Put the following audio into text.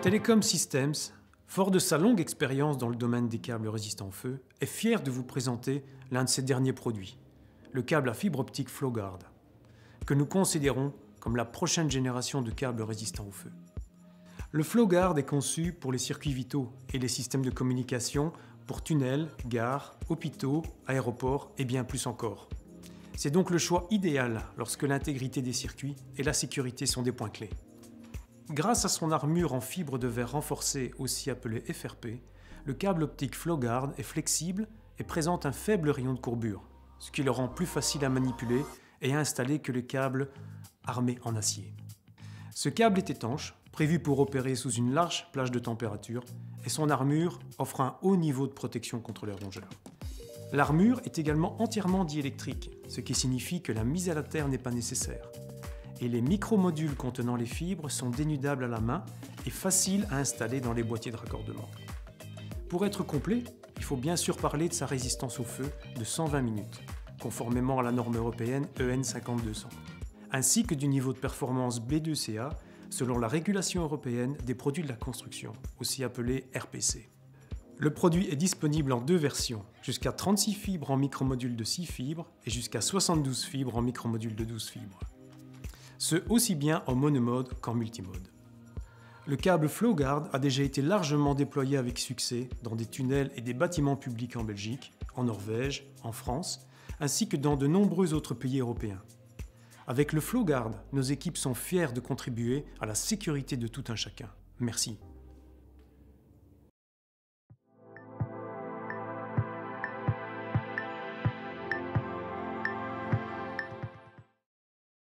Telecom Systems, fort de sa longue expérience dans le domaine des câbles résistants au feu, est fier de vous présenter l'un de ses derniers produits, le câble à fibre optique FlowGuard, que nous considérons comme la prochaine génération de câbles résistants au feu. Le FlowGuard est conçu pour les circuits vitaux et les systèmes de communication pour tunnels, gares, hôpitaux, aéroports et bien plus encore. C'est donc le choix idéal lorsque l'intégrité des circuits et la sécurité sont des points clés. Grâce à son armure en fibre de verre renforcée, aussi appelée FRP, le câble optique FlowGuard est flexible et présente un faible rayon de courbure, ce qui le rend plus facile à manipuler et à installer que les câbles armés en acier. Ce câble est étanche, prévu pour opérer sous une large plage de température, et son armure offre un haut niveau de protection contre les rongeurs. L'armure est également entièrement diélectrique, ce qui signifie que la mise à la terre n'est pas nécessaire. Et les micromodules contenant les fibres sont dénudables à la main et faciles à installer dans les boîtiers de raccordement. Pour être complet, il faut bien sûr parler de sa résistance au feu de 120 minutes, conformément à la norme européenne EN 50200, ainsi que du niveau de performance B2CA selon la régulation européenne des produits de la construction, aussi appelée RPC. Le produit est disponible en deux versions, jusqu'à 36 fibres en micromodule de 6 fibres et jusqu'à 72 fibres en micromodule de 12 fibres. Ce aussi bien en monomode qu'en multimode. Le câble FlowGuard a déjà été largement déployé avec succès dans des tunnels et des bâtiments publics en Belgique, en Norvège, en France, ainsi que dans de nombreux autres pays européens. Avec le FlowGuard, nos équipes sont fières de contribuer à la sécurité de tout un chacun. Merci.